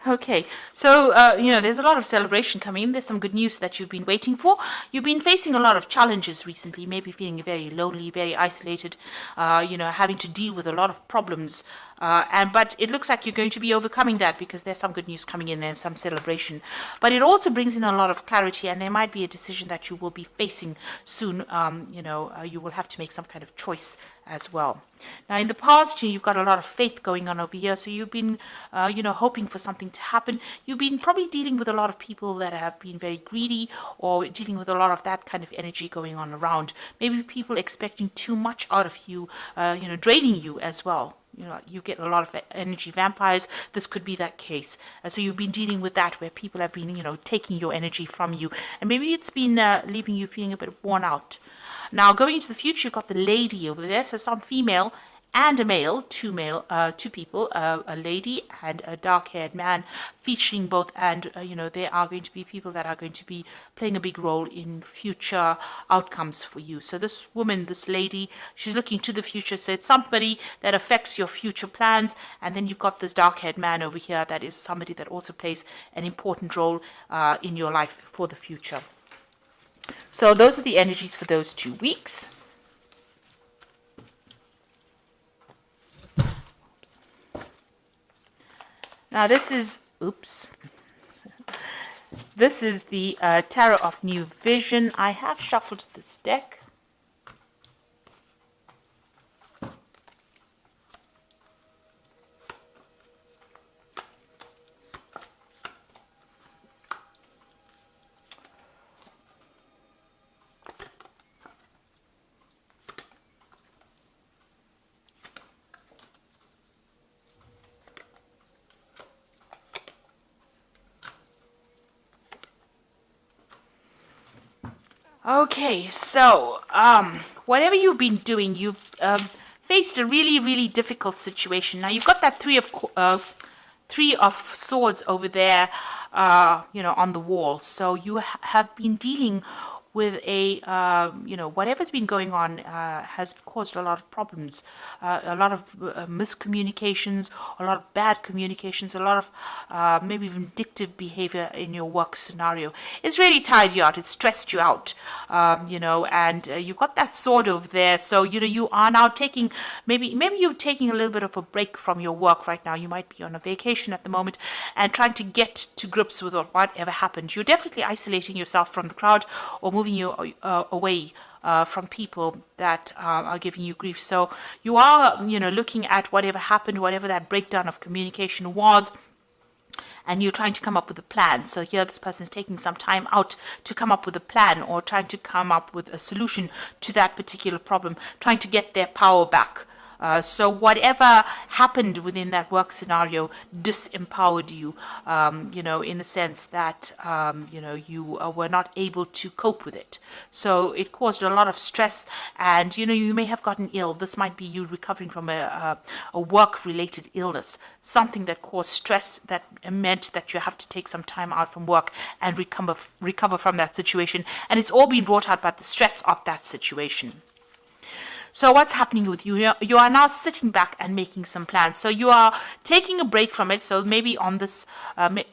Okay, so there's a lot of celebration coming in. There's some good news that you've been waiting for. You've been facing a lot of challenges recently, maybe feeling very lonely, very isolated, having to deal with a lot of problems. But it looks like you're going to be overcoming that because there's some good news coming in and some celebration. But it also brings in a lot of clarity, and there might be a decision that you will be facing soon. You will have to make some kind of choice as well. Now, in the past, you've got a lot of faith going on over here, so you've been, hoping for something to happen. You've been probably dealing with a lot of people that have been very greedy, or dealing with a lot of that kind of energy going on around. Maybe people expecting too much out of you, draining you as well. You get a lot of energy vampires. This could be that case. So you've been dealing with that where people have been, taking your energy from you. And maybe it's been leaving you feeling a bit worn out. Now, going into the future, you've got the lady over there. So some female and a male, two people, a lady and a dark-haired man, featuring both. And, there are going to be people that are going to be playing a big role in future outcomes for you. So this woman, this lady, she's looking to the future. So it's somebody that affects your future plans. And then you've got this dark-haired man over here that is somebody that also plays an important role in your life for the future. So those are the energies for those 2 weeks. Now this is the Tarot of New Vision. I have shuffled this deck. Okay, so whatever you've been doing, you've faced a really, really difficult situation. Now you've got that three of swords over there, on the wall. So you have been dealing with whatever's been going on has caused a lot of problems, a lot of miscommunications, a lot of bad communications, a lot of maybe vindictive behavior in your work scenario. It's really tired you out. It's stressed you out, and you've got that sword over there. So, you are now taking, maybe you're taking a little bit of a break from your work right now. You might be on a vacation at the moment and trying to get to grips with whatever happened. You're definitely isolating yourself from the crowd or moving you away from people that are giving you grief. So you are, looking at whatever happened, whatever that breakdown of communication was, and you're trying to come up with a plan. So here this person is taking some time out to come up with a plan or trying to come up with a solution to that particular problem, trying to get their power back. So whatever happened within that work scenario disempowered you, in the sense that, you were not able to cope with it. So it caused a lot of stress and, you may have gotten ill. This might be you recovering from a work-related illness, something that caused stress that meant that you have to take some time out from work and recover from that situation. And it's all been brought out by the stress of that situation. So what's happening with you? You are now sitting back and making some plans. So you are taking a break from it. So maybe on this,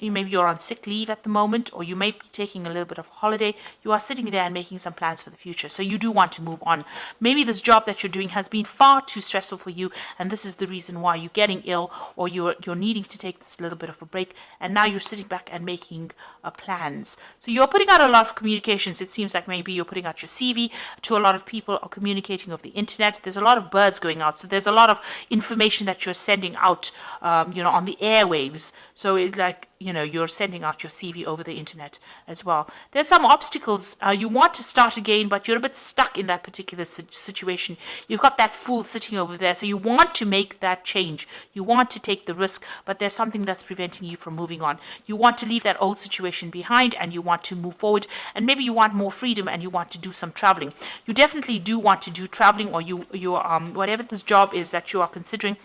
maybe you're on sick leave at the moment, or you may be taking a little bit of holiday. You are sitting there and making some plans for the future. So you do want to move on. Maybe this job that you're doing has been far too stressful for you, and this is the reason why you're getting ill, or you're needing to take this little bit of a break. And now you're sitting back and making plans. So you're putting out a lot of communications. It seems like maybe you're putting out your CV to a lot of people, or communicating over the internet. There's a lot of birds going out, so there's a lot of information that you're sending out, on the airwaves. So it's like, you're sending out your CV over the internet as well. There's some obstacles. You want to start again, but you're a bit stuck in that particular situation. You've got that Fool sitting over there, so you want to make that change. You want to take the risk, but there's something that's preventing you from moving on. You want to leave that old situation behind, and you want to move forward, and maybe you want more freedom, and you want to do some traveling. You definitely do want to do traveling, or you whatever this job is that you are considering,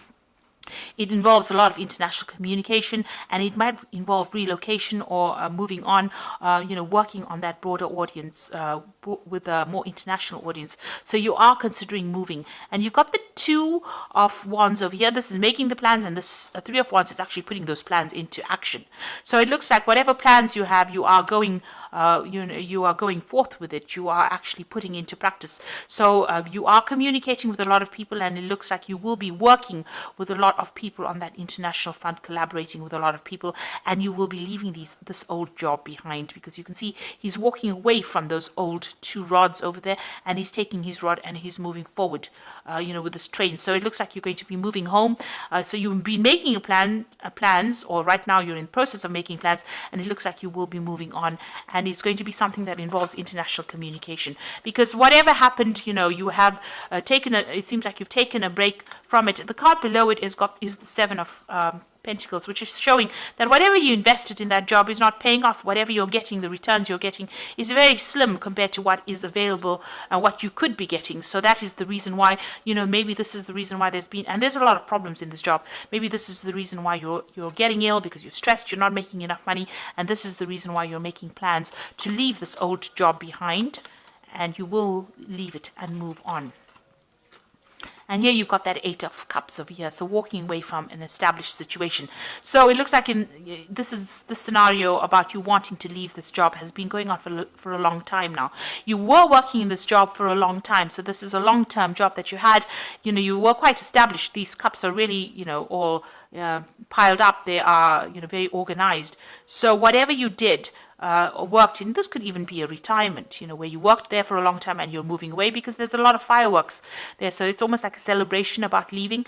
It involves a lot of international communication, and it might involve relocation or moving on, working on that broader audience with a more international audience. So you are considering moving, and you've got the Two of Wands over here. This is making the plans, and this Three of Wands is actually putting those plans into action. So it looks like whatever plans you have, you are going you are going forth with it. You are actually putting into practice. So you are communicating with a lot of people, and it looks like you will be working with a lot of people on that international front, collaborating with a lot of people, and you will be leaving this old job behind, because you can see he's walking away from those old two rods over there, and he's taking his rod and he's moving forward, with this train. So it looks like you're going to be moving home. So you've been making plans, or right now you're in the process of making plans, and it looks like you will be moving on, and it's going to be something that involves international communication, because whatever happened, you have it seems like you've taken a break from it. The card below it is the Seven of Pentacles, which is showing that whatever you invested in that job is not paying off. Whatever you're getting, the returns you're getting is very slim compared to what is available and what you could be getting. So that is the reason why, maybe this is the reason why there's a lot of problems in this job. Maybe this is the reason why you're getting ill, because you're stressed, you're not making enough money, and this is the reason why you're making plans to leave this old job behind, and you will leave it and move on. And here you've got that Eight of Cups over here, so walking away from an established situation. So it looks like this scenario about you wanting to leave this job has been going on for a long time now. You were working in this job for a long time, so this is a long-term job that you had. You were quite established. These cups are really, all piled up. They are, very organized. So whatever you did, worked in, this could even be a retirement, where you worked there for a long time and you're moving away, because there's a lot of fireworks there. So it's almost like a celebration about leaving.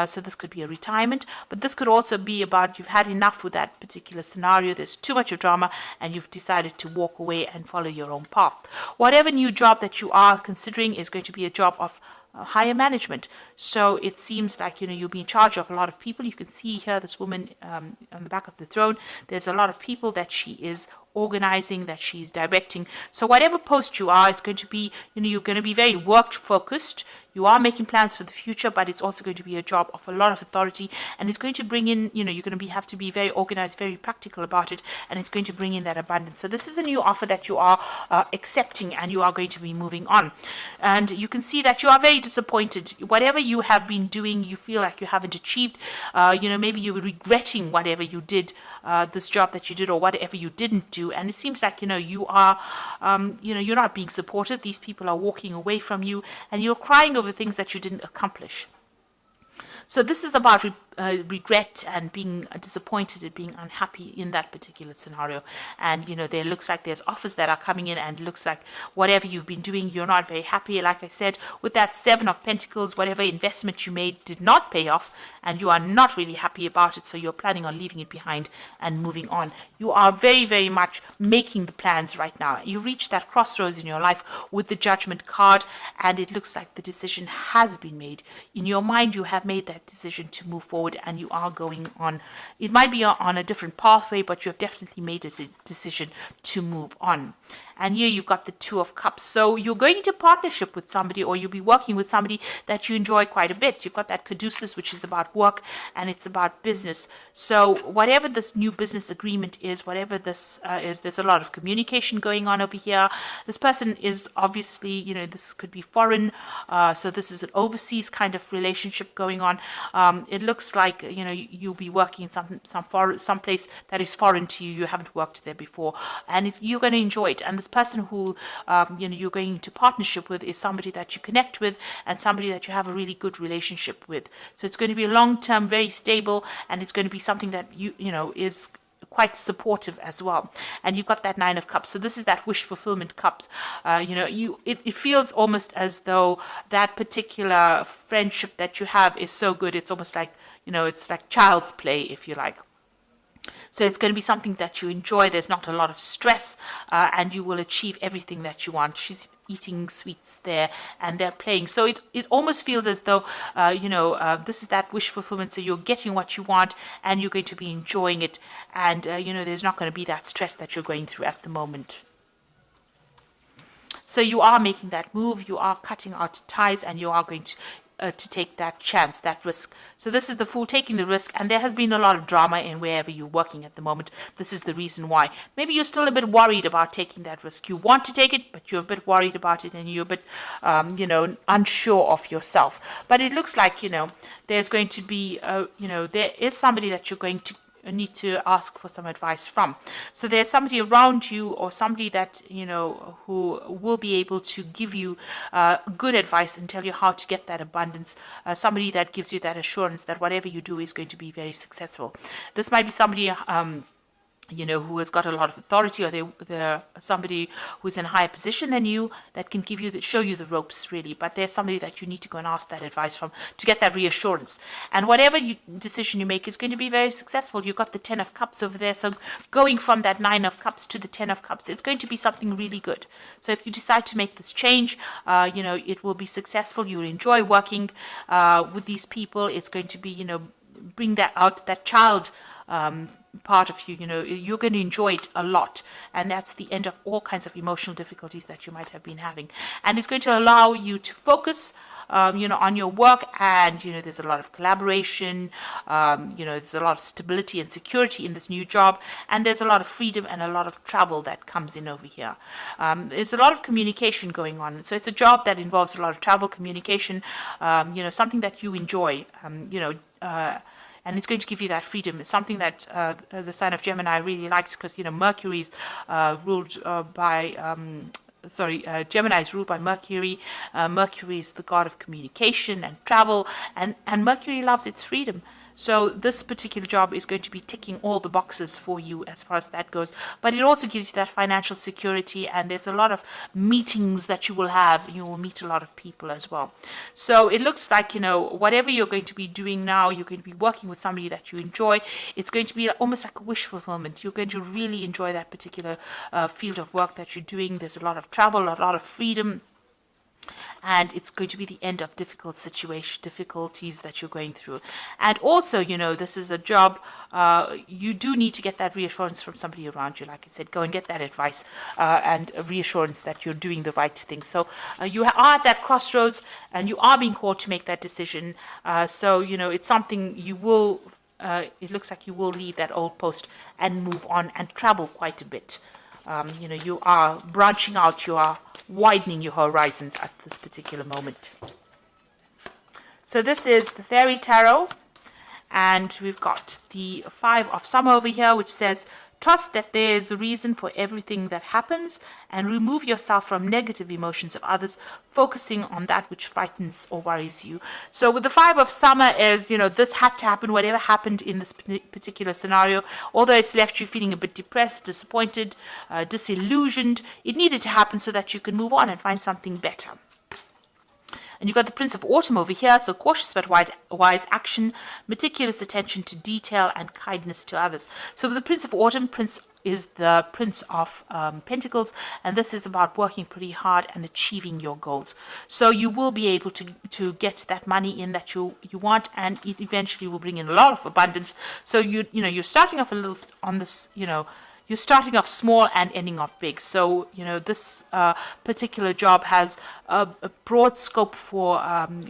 So this could be a retirement, but this could also be about you've had enough with that particular scenario. There's too much of drama, and you've decided to walk away and follow your own path. Whatever new job that you are considering is going to be a job of higher management. So it seems like you'll be in charge of a lot of people. You can see here this woman on the back of the throne. There's a lot of people that she is organizing, that she's directing. So whatever post you are, it's going to be, you're going to be very work focused. You are making plans for the future, but it's also going to be a job of a lot of authority, and it's going to bring in, you're going to have to be very organized, very practical about it, and it's going to bring in that abundance. So this is a new offer that you are accepting, and you are going to be moving on. And you can see that you are very disappointed. Whatever you have been doing, you feel like you haven't achieved. Maybe you're regretting whatever you did, this job that you did, or whatever you didn't do. And it seems like, you are, you're not being supported. These people are walking away from you, and you're crying over things that you didn't accomplish. So this is about regret and being disappointed and being unhappy in that particular scenario. And, there looks like there's offers that are coming in, and it looks like whatever you've been doing, you're not very happy. Like I said, with that Seven of Pentacles, whatever investment you made did not pay off, and you are not really happy about it. So you're planning on leaving it behind and moving on. You are very, very much making the plans right now. You reach that crossroads in your life with the Judgment card, and it looks like the decision has been made. In your mind, you have made that decision to move forward, and you are going on. It might be on a different pathway, but you have definitely made a decision to move on. And here you've got the Two of Cups. So you're going into partnership with somebody, or you'll be working with somebody that you enjoy quite a bit. You've got that Caduceus, which is about work, and it's about business. So whatever this new business agreement is, whatever this is, there's a lot of communication going on over here. This person is obviously, this could be foreign. So this is an overseas kind of relationship going on. It looks like, you'll be working in some place that is foreign to you. You haven't worked there before, and you're going to enjoy it. And this person who you're going into partnership with is somebody that you connect with, and somebody that you have a really good relationship with. So it's going to be long-term, very stable, and it's going to be something that is quite supportive as well. And you've got that Nine of Cups. So this is that wish fulfillment cup. It feels almost as though that particular friendship that you have is so good. It's almost like, it's like child's play, if you like. So it's going to be something that you enjoy. There's not a lot of stress, and you will achieve everything that you want. She's eating sweets there, and they're playing. So it almost feels as though, this is that wish fulfillment. So you're getting what you want, and you're going to be enjoying it. And, there's not going to be that stress that you're going through at the moment. So you are making that move. You are cutting out ties, and you are going to to take that chance, that risk. So this is the Fool taking the risk, and there has been a lot of drama in wherever you're working at the moment. This is the reason why. Maybe you're still a bit worried about taking that risk. You want to take it, but you're a bit worried about it, and you're a bit, unsure of yourself. But it looks like, there's going to be, there is somebody that you're going to need to ask for some advice from. So there's somebody around you, or somebody that who will be able to give you good advice and tell you how to get that abundance, somebody that gives you that assurance that whatever you do is going to be very successful. This might be somebody who has got a lot of authority, or they're somebody who's in a higher position than you that can show you the ropes, really. But there's somebody that you need to go and ask that advice from to get that reassurance. And whatever decision you make is going to be very successful. You've got the 10 of Cups over there. So going from that 9 of Cups to the 10 of Cups, it's going to be something really good. So if you decide to make this change, it will be successful. You'll enjoy working with these people. It's going to be, bring that out, that child part of you, you're going to enjoy it a lot, and that's the end of all kinds of emotional difficulties that you might have been having, and it's going to allow you to focus on your work, and there's a lot of collaboration, there's a lot of stability and security in this new job, and there's a lot of freedom and a lot of travel that comes in over here. There's a lot of communication going on, so it's a job that involves a lot of travel, communication, something that you enjoy, and it's going to give you that freedom. It's something that the sign of Gemini really likes, because Mercury is ruled by Gemini is ruled by Mercury. Mercury is the god of communication and travel, and Mercury loves its freedom. So this particular job is going to be ticking all the boxes for you as far as that goes. But it also gives you that financial security, and there's a lot of meetings that you will have. You will meet a lot of people as well. So it looks like, whatever you're going to be doing now, you're going to be working with somebody that you enjoy. It's going to be almost like a wish fulfillment. You're going to really enjoy that particular field of work that you're doing. There's a lot of travel, a lot of freedom. And it's going to be the end of difficulties that you're going through. And also, this is a job, you do need to get that reassurance from somebody around you. Like I said, go and get that advice and a reassurance that you're doing the right thing. So you are at that crossroads, and you are being called to make that decision. So, it's something you will, it looks like you will leave that old post and move on and travel quite a bit. You are branching out, you are widening your horizons at this particular moment. So this is the Fairy Tarot, and we've got the 5 of Summer over here, which says, trust that there is a reason for everything that happens, and remove yourself from negative emotions of others, focusing on that which frightens or worries you. So with the 5 of Summer is, this had to happen, whatever happened in this particular scenario, although it's left you feeling a bit depressed, disappointed, disillusioned, it needed to happen so that you can move on and find something better. And you've got the Prince of Autumn over here, so cautious but wise action, meticulous attention to detail, and kindness to others. So with the Prince of Autumn, Prince is the Prince of Pentacles, and this is about working pretty hard and achieving your goals. So you will be able to get that money in that you want, and it eventually will bring in a lot of abundance. So you're starting off a little on this, you're starting off small and ending off big. So, this particular job has a broad scope for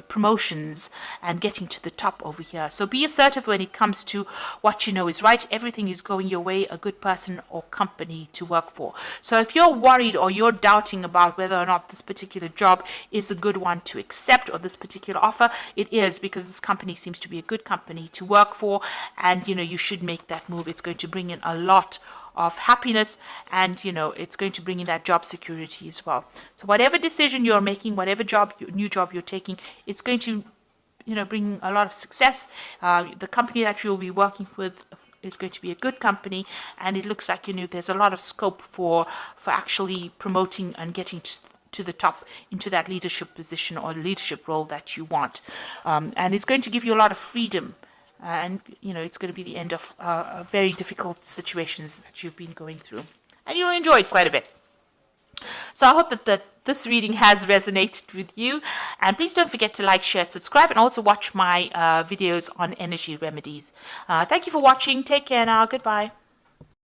promotions and getting to the top over here. So be assertive when it comes to what you know is right. Everything is going your way, a good person or company to work for. So if you're worried or you're doubting about whether or not this particular job is a good one to accept, or this particular offer, it is, because this company seems to be a good company to work for, and, you should make that move. It's going to bring in a lot of happiness, and it's going to bring in that job security as well. So whatever decision you're making, whatever new job you're taking, it's going to bring a lot of success. The company that you'll be working with is going to be a good company, and it looks like there's a lot of scope for actually promoting and getting to the top into that leadership position or leadership role that you want, and it's going to give you a lot of freedom. And, it's going to be the end of very difficult situations that you've been going through. And you'll enjoy it quite a bit. So I hope that this reading has resonated with you. And please don't forget to like, share, subscribe, and also watch my videos on energy remedies. Thank you for watching. Take care now. Goodbye.